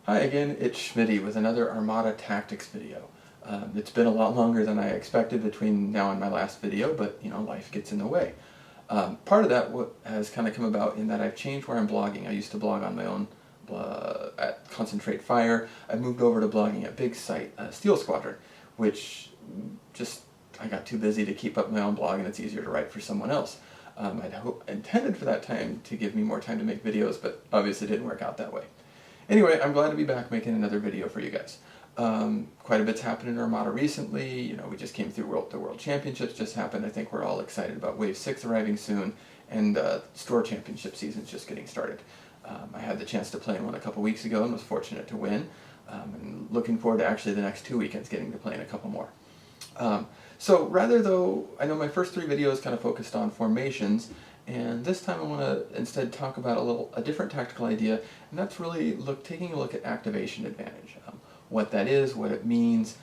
Hi again, it's Shmitty with another Armada Tactics video. It's been a lot longer than I expected between now and my last video, but you know, life gets in the way. Part of that has kind of come about in that I've changed where I'm blogging. I used to blog on my own at Concentrate Fire. I moved over to blogging at big site, Steel Squadron, which I got too busy to keep up my own blog, and it's easier to write for someone else. I'd intended for that time to give me more time to make videos, but obviously it didn't work out that way. Anyway, I'm glad to be back making another video for you guys. Quite a bit's happened in Armada recently. You know, we just came through the World Championships just happened. I think we're all excited about Wave 6 arriving soon, and Store Championship season's just getting started. I had the chance to play in one a couple weeks ago and was fortunate to win. And looking forward to actually the next 2 weekends getting to play in a couple more. So rather though, I know my first 3 videos kind of focused on formations, and this time I want to instead talk about a different tactical idea, and that's really taking a look at activation advantage. What that is, what it means,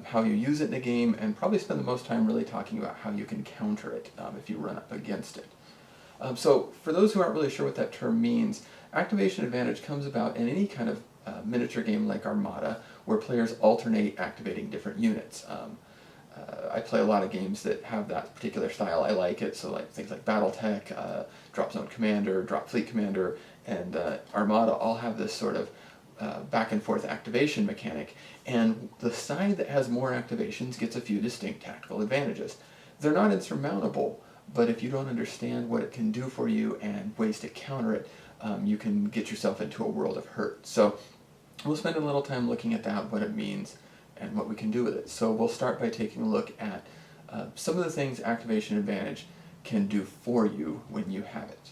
how you use it in a game, and probably spend the most time really talking about how you can counter it if you run up against it. So for those who aren't really sure what that term means, activation advantage comes about in any kind of miniature game like Armada, where players alternate activating different units. I play a lot of games that have that particular style. I like it, so like things like Battletech, Drop Zone Commander, Drop Fleet Commander, and Armada all have this sort of back and forth activation mechanic, and the side that has more activations gets a few distinct tactical advantages. They're not insurmountable, but if you don't understand what it can do for you and ways to counter it, you can get yourself into a world of hurt. So we'll spend a little time looking at that, what it means, and what we can do with it. So we'll start by taking a look at some of the things activation advantage can do for you when you have it.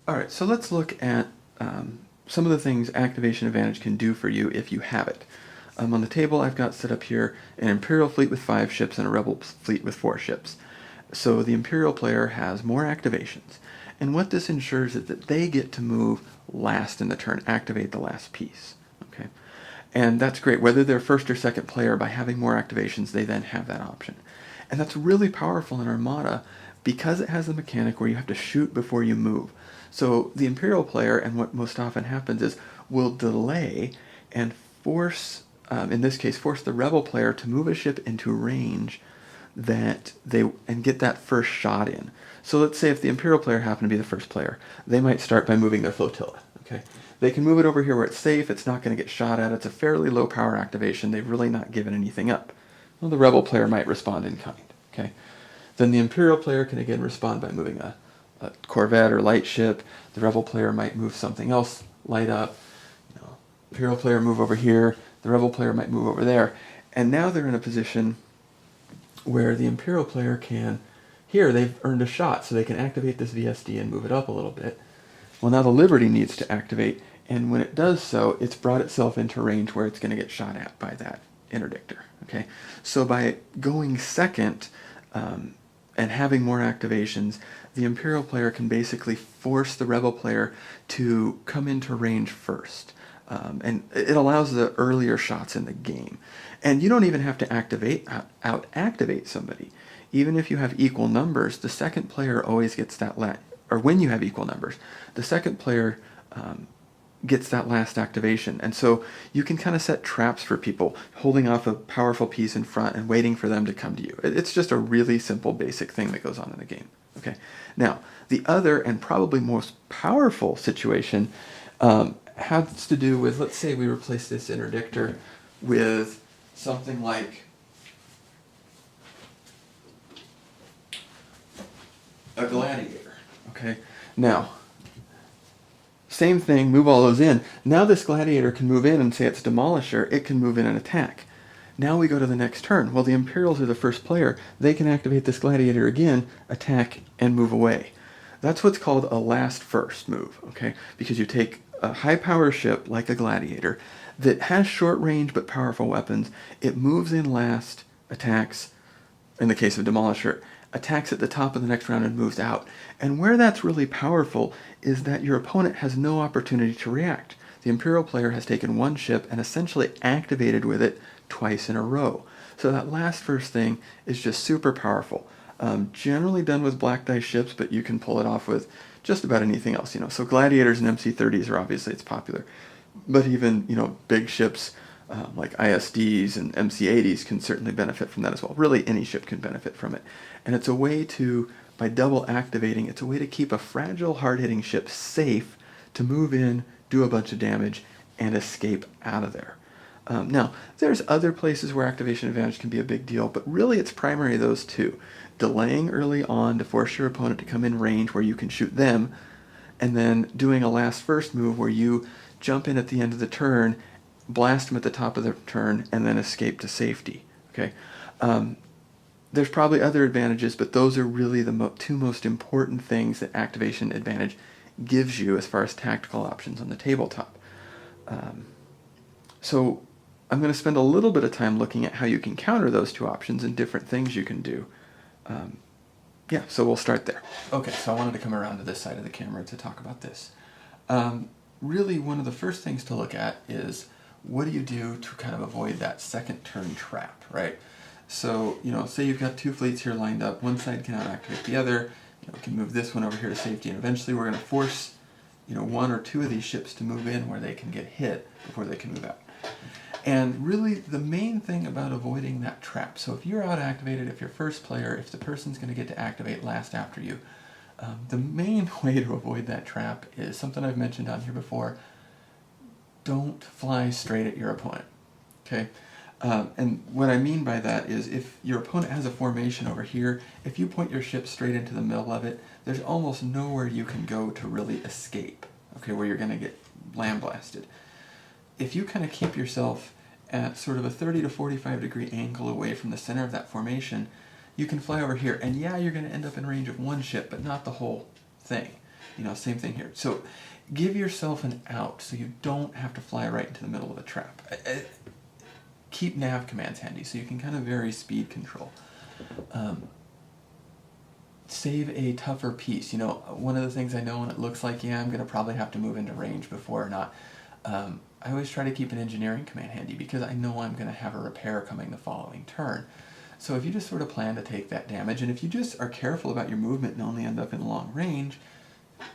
Alright, so let's look at some of the things activation advantage can do for you if you have it. On the table I've got set up here an Imperial fleet with 5 ships and a Rebel fleet with 4 ships. So the Imperial player has more activations, and what this ensures is that they get to move last in the turn, activate the last piece. Okay, and that's great. Whether they're first or second player, by having more activations, they then have that option. And that's really powerful in Armada because it has the mechanic where you have to shoot before you move. So the Imperial player, and what most often happens is, will delay and force, in this case, force the Rebel player to move a ship into range and get that first shot in. So let's say if the Imperial player happened to be the first player, they might start by moving their flotilla. Okay, they can move it over here where it's safe, it's not going to get shot at, it's a fairly low power activation, they've really not given anything up. Well, the Rebel player might respond in kind. Okay, then the Imperial player can again respond by moving a Corvette or light ship. The Rebel player might move something else light up. You know, Imperial player move over here, the Rebel player might move over there, and now they're in a position where the Imperial player can, here they've earned a shot, so they can activate this VSD and move it up a little bit. Well, now the Liberty needs to activate, and when it does so, it's brought itself into range where it's going to get shot at by that interdictor. Okay, so by going second and having more activations, the Imperial player can basically force the Rebel player to come into range first. And it allows the earlier shots in the game. And you don't even have to out-activate somebody. Even if you have equal numbers, the second player always gets that or when you have equal numbers, the second player gets that last activation. And so you can kind of set traps for people, holding off a powerful piece in front and waiting for them to come to you. It's just a really simple, basic thing that goes on in the game. Okay. Now, the other and probably most powerful situation has to do with, let's say we replace this interdictor with something like a gladiator. Okay. Now, same thing, move all those in. Now this gladiator can move in and say it's Demolisher, it can move in and attack. Now we go to the next turn. Well, the Imperials are the first player. They can activate this gladiator again, attack, and move away. That's what's called a last first move, okay? Because you take a high-power ship like a gladiator that has short range but powerful weapons. It moves in last, attacks, in the case of Demolisher, attacks at the top of the next round and moves out. And where that's really powerful is that your opponent has no opportunity to react. The Imperial player has taken one ship and essentially activated with it twice in a row. So that last first thing is just super powerful. Generally done with black dice ships, but you can pull it off with just about anything else. So Gladiators and MC-30s are obviously it's popular, but even big ships like ISDs and MC-80s can certainly benefit from that as well. Really, any ship can benefit from it, and it's a way to, by double activating, it's a way to keep a fragile, hard-hitting ship safe to move in, do a bunch of damage, and escape out of there. Now, there's other places where activation advantage can be a big deal, but really it's primarily those two. Delaying early on to force your opponent to come in range where you can shoot them, and then doing a last first move where you jump in at the end of the turn, blast them at the top of the turn, and then escape to safety. Okay. There's probably other advantages, but those are really the two most important things that activation advantage gives you as far as tactical options on the tabletop. So I'm going to spend a little bit of time looking at how you can counter those two options and different things you can do. So we'll start there. Okay, so I wanted to come around to this side of the camera to talk about this. Really, one of the first things to look at is what do you do to kind of avoid that second turn trap, right? So, say you've got two fleets here lined up, one side cannot activate the other, we can move this one over here to safety, and eventually we're going to force, one or two of these ships to move in where they can get hit before they can move out. And really, the main thing about avoiding that trap, so if you're out-activated, if you're first player, if the person's going to get to activate last after you, the main way to avoid that trap is something I've mentioned on here before. Don't fly straight at your opponent, okay? And what I mean by that is if your opponent has a formation over here, if you point your ship straight into the middle of it, there's almost nowhere you can go to really escape, okay, where you're going to get land blasted. If you kind of keep yourself at sort of a 30 to 45 degree angle away from the center of that formation, you can fly over here, and yeah, you're going to end up in range of one ship, but not the whole thing. Same thing here. So give yourself an out so you don't have to fly right into the middle of a trap. Keep nav commands handy so you can kind of vary speed control. Save a tougher piece. One of the things I know when it looks like, I'm going to probably have to move into range before or not, I always try to keep an engineering command handy because I know I'm going to have a repair coming the following turn. So if you just sort of plan to take that damage, and if you just are careful about your movement and only end up in long range,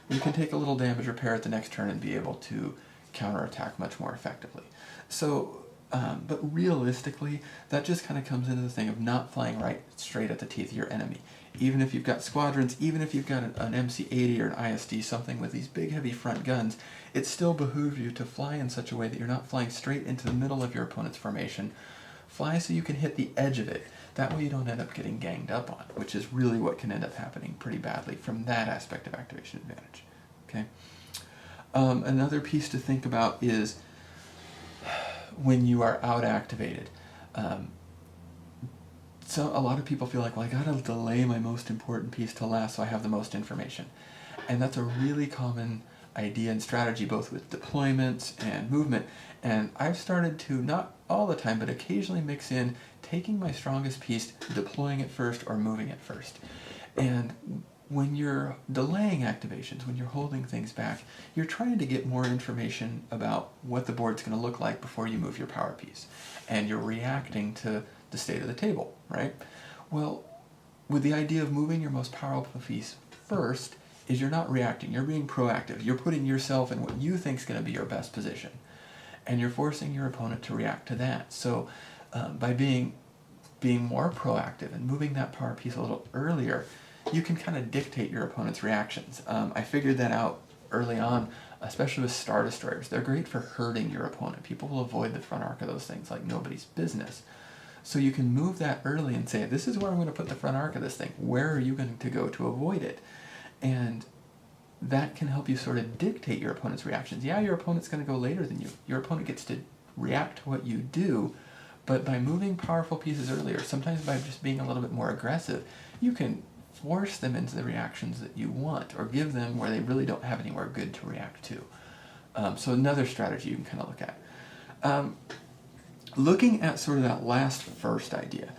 you can take a little damage repair at the next turn and be able to counterattack much more effectively. So, but realistically, that just kind of comes into the thing of not flying right straight at the teeth of your enemy. Even if you've got squadrons, even if you've got an MC-80 or an ISD, something with these big heavy front guns, it still behooves you to fly in such a way that you're not flying straight into the middle of your opponent's formation. Fly so you can hit the edge of it. That way you don't end up getting ganged up on, which is really what can end up happening pretty badly from that aspect of activation advantage. Okay. Another piece to think about is when you are out activated. So a lot of people feel like, well, I gotta delay my most important piece till last so I have the most information. And that's a really common idea and strategy both with deployments and movement. And I've started to, not all the time, but occasionally mix in taking my strongest piece, deploying it first, or moving it first. And when you're delaying activations, when you're holding things back, you're trying to get more information about what the board's going to look like before you move your power piece. And you're reacting to the state of the table, right? Well, with the idea of moving your most powerful piece first, is you're not reacting, you're being proactive. You're putting yourself in what you think is going to be your best position. And you're forcing your opponent to react to that. So by being more proactive and moving that power piece a little earlier, you can kind of dictate your opponent's reactions. I figured that out early on, especially with Star Destroyers. They're great for hurting your opponent. People will avoid the front arc of those things like nobody's business. So you can move that early and say, this is where I'm going to put the front arc of this thing. Where are you going to go to avoid it? And that can help you sort of dictate your opponent's reactions. Yeah, your opponent's going to go later than you. Your opponent gets to react to what you do, but by moving powerful pieces earlier, sometimes by just being a little bit more aggressive, you can force them into the reactions that you want, or give them where they really don't have anywhere good to react to. So another strategy you can kind of look at. Looking at sort of that last first idea,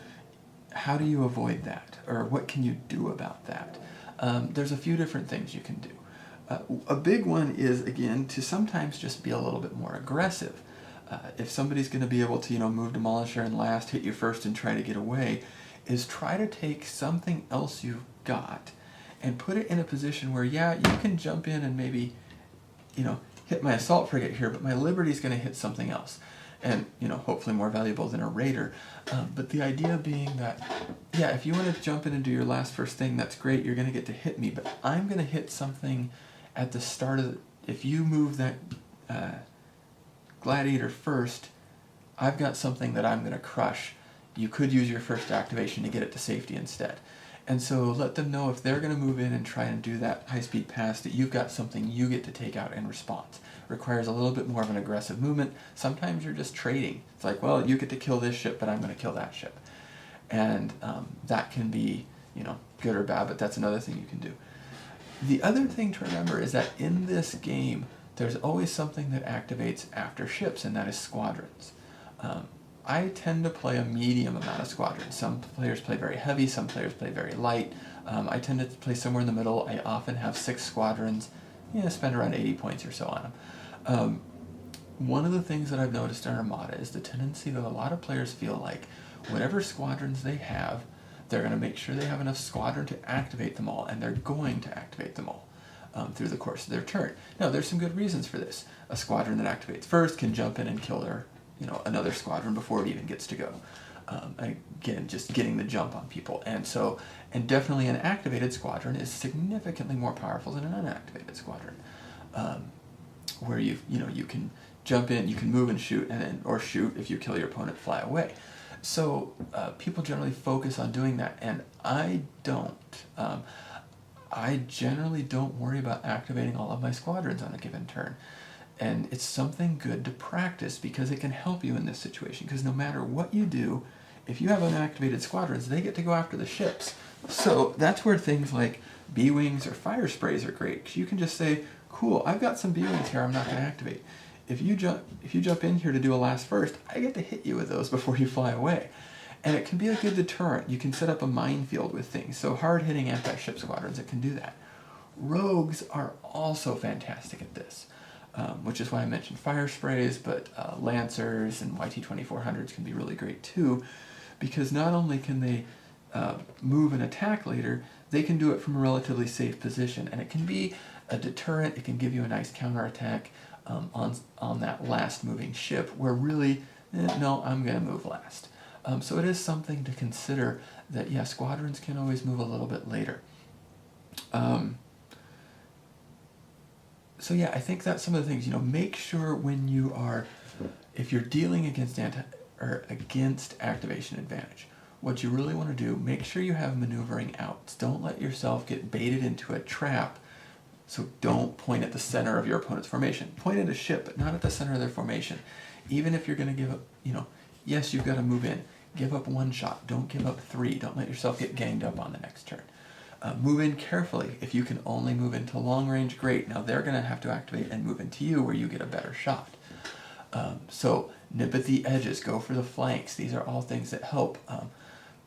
how do you avoid that? Or what can you do about that? There's a few different things you can do. A big one is, again, to sometimes just be a little bit more aggressive. If somebody's going to be able to, move Demolisher and last, hit you first and try to get away, is try to take something else you've got and put it in a position where, yeah, you can jump in and maybe, hit my assault frigate here, but my Liberty's going to hit something else. And, hopefully more valuable than a raider. But the idea being that, yeah, if you want to jump in and do your first thing, that's great, you're going to get to hit me, but I'm going to hit something at the start of if you move that Gladiator first, I've got something that I'm going to crush. You could use your first activation to get it to safety instead. And so let them know if they're going to move in and try and do that high-speed pass that you've got something you get to take out in response. Requires a little bit more of an aggressive movement. Sometimes you're just trading. It's like, well, you get to kill this ship, but I'm going to kill that ship. And that can be, good or bad, but that's another thing you can do. The other thing to remember is that in this game, there's always something that activates after ships, and that is squadrons. I tend to play a medium amount of squadrons. Some players play very heavy, some players play very light. I tend to play somewhere in the middle. I often have 6 squadrons, spend around 80 points or so on them. One of the things that I've noticed in Armada is the tendency that a lot of players feel like whatever squadrons they have, they're going to make sure they have enough squadron to activate them all, and they're going to activate them all through the course of their turn. Now, there's some good reasons for this. A squadron that activates first can jump in and kill their another squadron before it even gets to go. Again, just getting the jump on people. And definitely an activated squadron is significantly more powerful than an unactivated squadron. Where you can jump in, you can move and shoot, or shoot if you kill your opponent, fly away. So people generally focus on doing that, and I don't. I generally don't worry about activating all of my squadrons on a given turn. And it's something good to practice because it can help you in this situation. Because no matter what you do, if you have unactivated squadrons, they get to go after the ships. So that's where things like B-Wings or fire sprays are great. Because you can just say, cool, I've got some B-Wings here I'm not going to activate. If you jump in here to do a last first, I get to hit you with those before you fly away. And it can be a good deterrent. You can set up a minefield with things. So hard-hitting anti-ship squadrons, it can do that. Rogues are also fantastic at this. Which is why I mentioned fire sprays, but Lancers and YT-2400s can be really great too, because not only can they move and attack later, they can do it from a relatively safe position, and it can be a deterrent. It can give you a nice counterattack on that last moving ship, where really, no, I'm going to move last. So it is something to consider that, yeah, squadrons can always move a little bit later. So yeah, I think that's some of the things. Make sure when you are, if you're dealing against activation advantage, what you really want to do, make sure you have maneuvering outs. Don't let yourself get baited into a trap. So don't point at the center of your opponent's formation. Point at a ship, but not at the center of their formation. Even if you're going to give up, yes, you've got to move in. Give up 1 shot. Don't give up 3. Don't let yourself get ganged up on the next turn. Move in carefully. If you can only move into long range, great. Now they're going to have to activate and move into you where you get a better shot. So nip at the edges, go for the flanks. These are all things that help.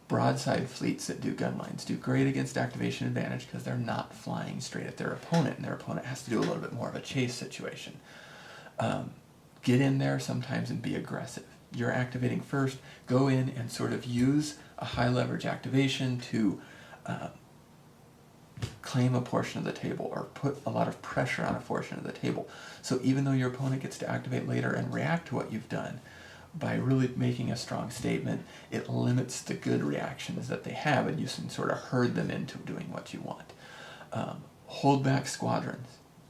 Broadside fleets that do gun lines do great against activation advantage because they're not flying straight at their opponent, and their opponent has to do a little bit more of a chase situation. Get in there sometimes and be aggressive. You're activating first, go in and sort of use a high leverage activation to claim a portion of the table or put a lot of pressure on a portion of the table. So even though your opponent gets to activate later and react to what you've done, by really making a strong statement, it limits the good reactions that they have, and you can sort of herd them into doing what you want. Hold back squadrons.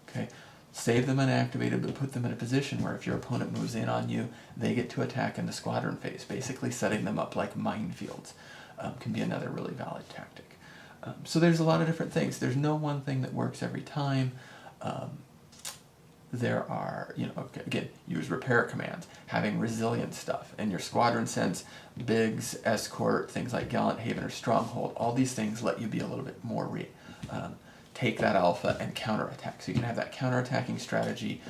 Okay, save them unactivated, but put them in a position where if your opponent moves in on you, they get to attack in the squadron phase, basically setting them up like minefields. Can be another really valid tactic. So there's a lot of different things. There's no one thing that works every time. There are, again, use repair commands, having resilient stuff, and your squadron sense, Biggs, Escort, things like Gallant Haven or Stronghold, all these things let you be a little bit more, take that alpha and counterattack. So you can have that counterattacking strategy,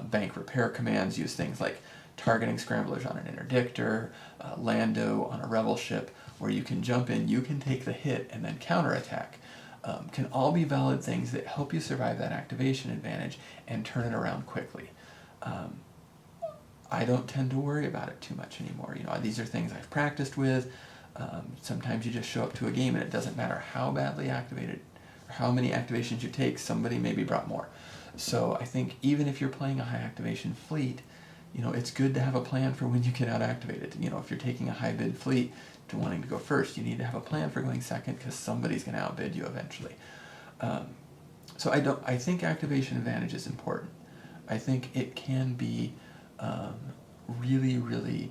bank repair commands, use things like targeting scramblers on an interdictor, Lando on a rebel ship, where you can jump in, you can take the hit and then counterattack. Can all be valid things that help you survive that activation advantage and turn it around quickly. I don't tend to worry about it too much anymore. These are things I've practiced with. Sometimes you just show up to a game and it doesn't matter how badly activated or how many activations you take, somebody maybe brought more. So I think even if you're playing a high activation fleet, it's good to have a plan for when you get out activated. If you're taking a high bid fleet to wanting to go first, you need to have a plan for going second, because somebody's going to outbid you eventually. So I think activation advantage is important. I think it can be really, really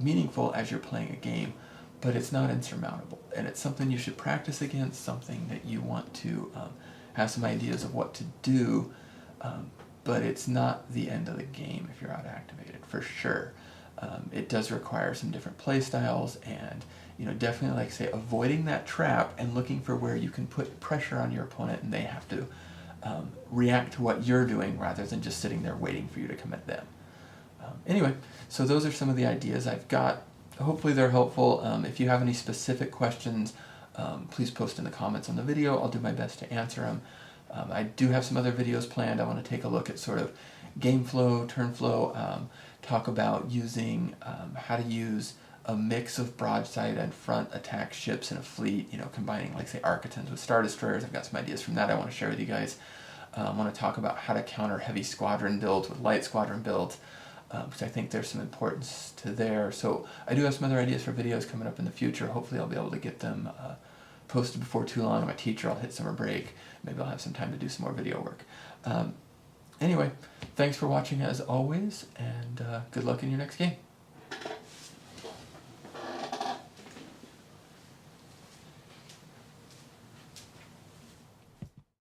meaningful as you're playing a game, but it's not insurmountable, and it's something you should practice against, something that you want to have some ideas of what to do, but it's not the end of the game if you're out activated, for sure. It does require some different play styles, and definitely, like say, avoiding that trap and looking for where you can put pressure on your opponent and they have to react to what you're doing rather than just sitting there waiting for you to commit them. Anyway, so those are some of the ideas I've got. Hopefully they're helpful. If you have any specific questions, please post in the comments on the video. I'll do my best to answer them. I do have some other videos planned. I want to take a look at sort of game flow, turn flow, talk about using how to use a mix of broadside and front attack ships in a fleet, combining, like say, Architons with Star Destroyers. I've got some ideas from that I want to share with you guys. I want to talk about how to counter heavy squadron builds with light squadron builds, because I think there's some importance to there. So I do have some other ideas for videos coming up in the future. Hopefully I'll be able to get them posted before too long. I'm a teacher, I'll hit summer break. Maybe I'll have some time to do some more video work. Anyway, thanks for watching as always, and good luck in your next game.